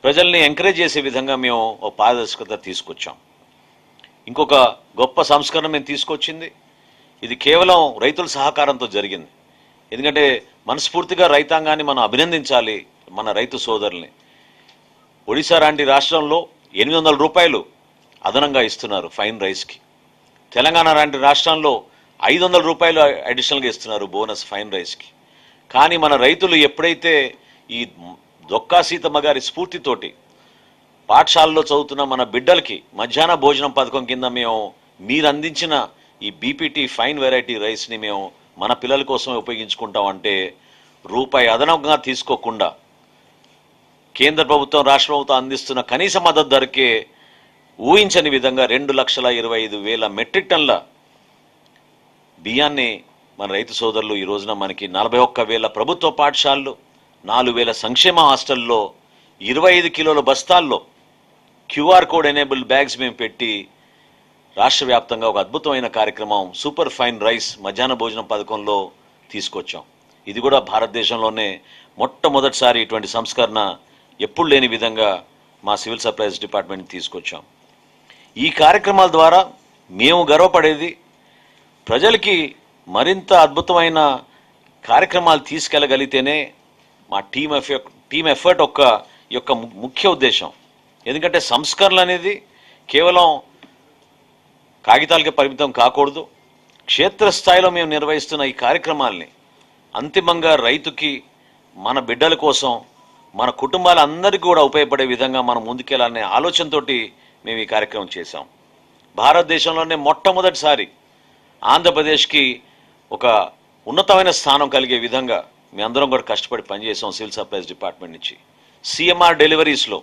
ప్రజల్ని ఎంకరేజ్ చేసే విధంగా మేము ఒక పారదర్శకత తీసుకొచ్చాం. ఇంకొక గొప్ప సంస్కరణ మేము తీసుకొచ్చింది, ఇది కేవలం రైతుల సహకారంతో జరిగింది. ఎందుకంటే మనస్ఫూర్తిగా రైతాంగాన్ని మనం అభినందించాలి, మన రైతు సోదరుల్ని. ఒడిశా లాంటి రాష్ట్రంలో 800 రూపాయలు అదనంగా ఇస్తున్నారు ఫైన్ రైస్కి. తెలంగాణ లాంటి రాష్ట్రంలో 500 రూపాయలు అడిషనల్గా ఇస్తున్నారు బోనస్ ఫైన్ రైస్కి. కానీ మన రైతులు ఎప్పుడైతే ఈ దొక్కా సీతమ్మ గారి స్ఫూర్తితోటి పాఠశాలలో చదువుతున్న మన బిడ్డలకి మధ్యాహ్న భోజనం పథకం కింద మేము మీరు అందించిన ఈ బీపీటీ ఫైన్ వెరైటీ రైస్ని మేము మన పిల్లల కోసమే ఉపయోగించుకుంటామంటే రూపాయి అదనంగా తీసుకోకుండా కేంద్ర ప్రభుత్వం రాష్ట్ర ప్రభుత్వం అందిస్తున్న కనీస మద్దతు ధరకే ఊహించని విధంగా 2,25,000 మెట్రిక్ టన్ల బియ్యాన్ని మన రైతు సోదరులు ఈ రోజున మనకి 41,000 ప్రభుత్వ పాఠశాలలు, 4,000 సంక్షేమ హాస్టల్లో 25 కిలోల బస్తాల్లో క్యూఆర్ కోడ్ ఎనేబుల్ బ్యాగ్స్ మేము పెట్టి రాష్ట్ర వ్యాప్తంగా ఒక అద్భుతమైన కార్యక్రమం సూపర్ ఫైన్ రైస్ మధ్యాహ్న భోజనం పథకంలో తీసుకొచ్చాం. ఇది కూడా భారతదేశంలోనే మొట్టమొదటిసారి ఇటువంటి సంస్కరణ ఎప్పుడు లేని విధంగా మా సివిల్ సప్లైస్ డిపార్ట్మెంట్ తీసుకొచ్చాం. ఈ కార్యక్రమాల ద్వారా మేము గర్వపడేది ప్రజలకి మరింత అద్భుతమైన కార్యక్రమాలు తీసుకెళ్లగలిగితేనే మా టీమ్ ఎఫర్ట్ యొక్క ముఖ్య ఉద్దేశం. ఎందుకంటే సంస్కరణలు అనేది కేవలం కాగితాలకే పరిమితం కాకూడదు. క్షేత్రస్థాయిలో మేము నిర్వహిస్తున్న ఈ కార్యక్రమాల్ని అంతిమంగా రైతుకి, మన బిడ్డల కోసం, మన కుటుంబాలందరికీ కూడా ఉపయోగపడే విధంగా మనం ముందుకెళ్లాలనే ఆలోచనతోటి మేము ఈ కార్యక్రమం చేశాం. భారతదేశంలోనే మొట్టమొదటిసారి ఆంధ్రప్రదేశ్కి ఒక ఉన్నతమైన స్థానం కలిగే విధంగా మీ అందరం కూడా కష్టపడి పనిచేసాం సివిల్ సప్లైస్ డిపార్ట్మెంట్ నుంచి. సిఎంఆర్ డెలివరీస్లో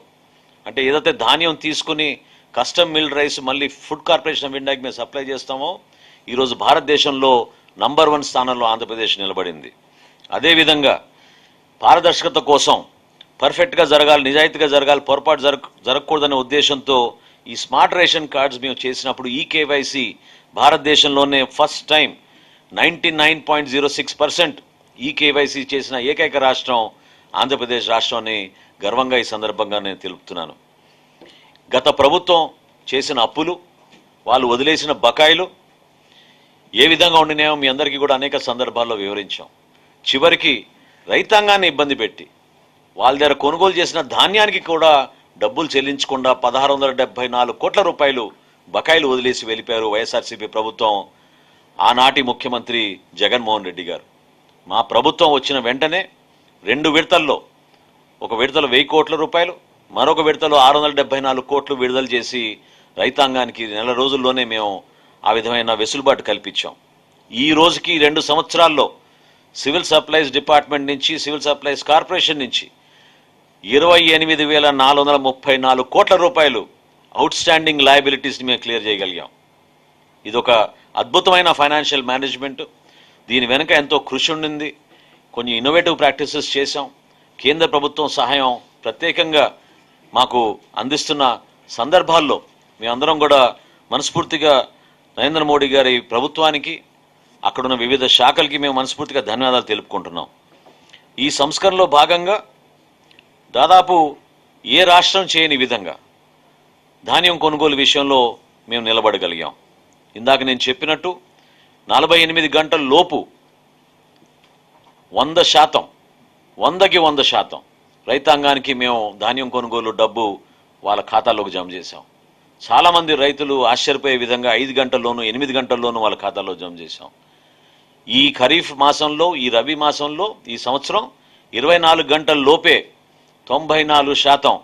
అంటే ఏదైతే ధాన్యం తీసుకుని కస్టమ్ మిల్డ్ రైస్ మళ్ళీ ఫుడ్ కార్పొరేషన్ ఆఫ్ ఇండియాకి మేము సప్లై చేస్తామో ఈరోజు భారతదేశంలో నంబర్ 1 స్థానంలో ఆంధ్రప్రదేశ్ నిలబడింది. అదేవిధంగా పారదర్శకత కోసం పర్ఫెక్ట్గా జరగాలి, నిజాయితీగా జరగాలి, పొరపాటు జరగకూడదనే ఉద్దేశంతో ఈ స్మార్ట్ రేషన్ కార్డ్స్ మేము చేసినప్పుడు ఈ కేవైసీ భారతదేశంలోనే ఫస్ట్ టైం 99.06% ఈ కేవైసీ చేసిన ఏకైక రాష్ట్రం ఆంధ్రప్రదేశ్ రాష్ట్రాన్ని గర్వంగా ఈ సందర్భంగా నేను తెలుపుతున్నాను. గత ప్రభుత్వం చేసిన అప్పులు, వాళ్ళు వదిలేసిన బకాయిలు ఏ విధంగా ఉండినాయో మీ అందరికీ కూడా అనేక సందర్భాల్లో వివరించాం. చివరికి రైతాంగాన్ని ఇబ్బంది పెట్టి వాళ్ళ దగ్గర కొనుగోలు చేసిన ధాన్యానికి కూడా డబ్బులు చెల్లించకుండా 1,674 కోట్ల రూపాయలు బకాయిలు వదిలేసి వెళ్ళిపోయారు వైఎస్ఆర్సీపీ ప్రభుత్వం, ఆనాటి ముఖ్యమంత్రి జగన్మోహన్ రెడ్డి గారు. మా ప్రభుత్వం వచ్చిన వెంటనే 2 విడతల్లో, ఒక విడతలో 1,000 కోట్ల రూపాయలు, మరొక విడతలో 674 కోట్లు విడుదల చేసి రైతాంగానికి నెల రోజుల్లోనే మేము ఆ విధమైన వెసులుబాటు కల్పించాం. ఈ రోజుకి 2 సంవత్సరాల్లో సివిల్ సప్లైస్ డిపార్ట్మెంట్ నుంచి, సివిల్ సప్లైస్ కార్పొరేషన్ నుంచి 28,434 కోట్ల రూపాయలు అవుట్ స్టాండింగ్ లయబిలిటీస్ని మేము క్లియర్ చేయగలిగాం. ఇదొక అద్భుతమైన ఫైనాన్షియల్ మేనేజ్మెంట్. దీని వెనుక ఎంతో కృషి ఉండింది. కొన్ని ఇన్నోవేటివ్ ప్రాక్టీసెస్ చేశాం. కేంద్ర ప్రభుత్వం సహాయం ప్రత్యేకంగా మాకు అందిస్తున్న సందర్భాల్లో మేమందరం కూడా మనస్ఫూర్తిగా నరేంద్ర మోడీ గారి ప్రభుత్వానికి, అక్కడున్న వివిధ శాఖలకి మేము మనస్ఫూర్తిగా ధన్యవాదాలు తెలుపుకుంటున్నాం. ఈ సంస్కరణలో భాగంగా దాదాపు ఏ రాష్ట్రం చేయని విధంగా ధాన్యం కొనుగోలు విషయంలో మేము నిలబడగలిగాం. ఇందాక నేను చెప్పినట్టు 48 గంటల లోపు 100%, 100కి 100% రైతాంగానికి మేము ధాన్యం కొనుగోలు డబ్బు వాళ్ళ ఖాతాలోకి జమ చేశాం. చాలామంది రైతులు ఆశ్చర్యపోయే విధంగా 5 గంటల్లోనూ 8 గంటల్లోనూ వాళ్ళ ఖాతాలో జమ చేశాం. ఈ ఖరీఫ్ మాసంలో, ఈ రబీ మాసంలో ఈ సంవత్సరం 24 గంటల లోపే 94%,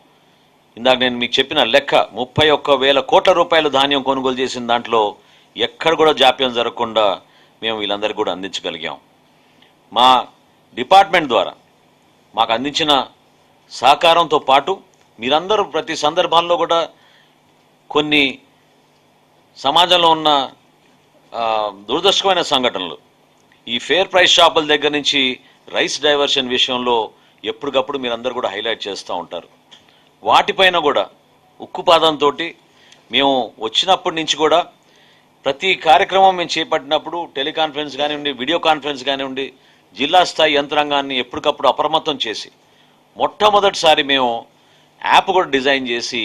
ఇందాక నేను మీకు చెప్పిన లెక్క 31,000 కోట్ల రూపాయల ధాన్యం కొనుగోలు చేసిన దాంట్లో ఎక్కడ కూడా జాప్యం జరగకుండా మేము వీళ్ళందరికీ కూడా అందించగలిగాం. మా డిపార్ట్మెంట్ ద్వారా మాకు అందించిన సహకారంతో పాటు మీరందరూ ప్రతి సందర్భాల్లో కూడా కొన్ని సమాజంలో ఉన్న దురదృష్టకరమైన సంఘటనలు, ఈ ఫేర్ ప్రైస్ షాపుల దగ్గర నుంచి రైస్ డైవర్షన్ విషయంలో ఎప్పటికప్పుడు మీరందరూ కూడా హైలైట్ చేస్తూ ఉంటారు. వాటిపైన కూడా ఉక్కుపాదంతో మేము వచ్చినప్పటి నుంచి కూడా ప్రతి కార్యక్రమం మేము చేపట్టినప్పుడు టెలికాన్ఫరెన్స్ కానివ్వండి, వీడియో కాన్ఫరెన్స్ కానివ్వండి, జిల్లా స్థాయి యంత్రాంగాన్ని ఎప్పటికప్పుడు అప్రమత్తం చేసి మొట్టమొదటిసారి మేము యాప్ కూడా డిజైన్ చేసి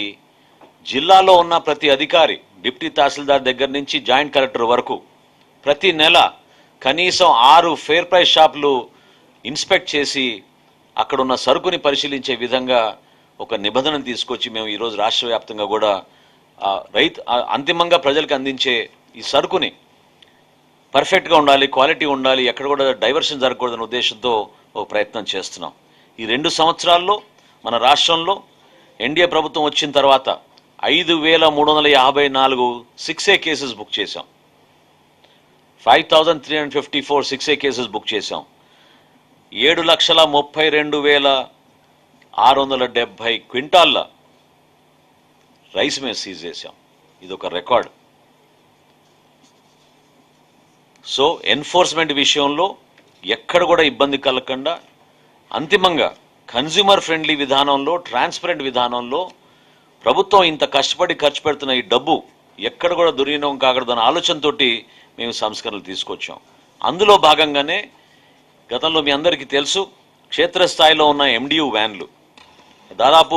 జిల్లాలో ఉన్న ప్రతి అధికారి, డిప్యూటీ తహసీల్దార్ దగ్గర నుంచి జాయింట్ కలెక్టర్ వరకు ప్రతి నెల కనీసం 6 ఫేర్ ప్రైస్ షాపులు ఇన్స్పెక్ట్ చేసి అక్కడున్న సరుకుని పరిశీలించే విధంగా ఒక నిబంధన తీసుకొచ్చి మేము ఈరోజు రాష్ట్ర వ్యాప్తంగా కూడా అంతిమంగా ప్రజలకు అందించే ఈ సరుకుని పర్ఫెక్ట్గా ఉండాలి, క్వాలిటీ ఉండాలి, ఎక్కడ కూడా డైవర్షన్ జరగకూడదనే ఉద్దేశంతో ఒక ప్రయత్నం చేస్తున్నాం. ఈ 2 సంవత్సరాల్లో మన రాష్ట్రంలో ఎన్డీఏ ప్రభుత్వం వచ్చిన తర్వాత 5,354 6A కేసెస్ బుక్ చేశాం. 5,354 6A కేసెస్ బుక్ చేశాం. 7,32,670 క్వింటాళ్ళ రైస్ మేము సీజ్ చేశాం. ఇది ఒక రికార్డ్. సో ఎన్ఫోర్స్మెంట్ విషయంలో ఎక్కడ కూడా ఇబ్బంది కలగకుండా అంతిమంగా కన్జ్యూమర్ ఫ్రెండ్లీ విధానంలో, ట్రాన్స్పరెంట్ విధానంలో ప్రభుత్వం ఇంత కష్టపడి ఖర్చు పెడుతున్న ఈ డబ్బు ఎక్కడ కూడా దుర్వినియోగం కాకూడదన్న ఆలోచనతో మేము సంస్కరణలు తీసుకొచ్చాం. అందులో భాగంగానే గతంలో మీ అందరికీ తెలుసు, క్షేత్రస్థాయిలో ఉన్న MDU వ్యాన్లు దాదాపు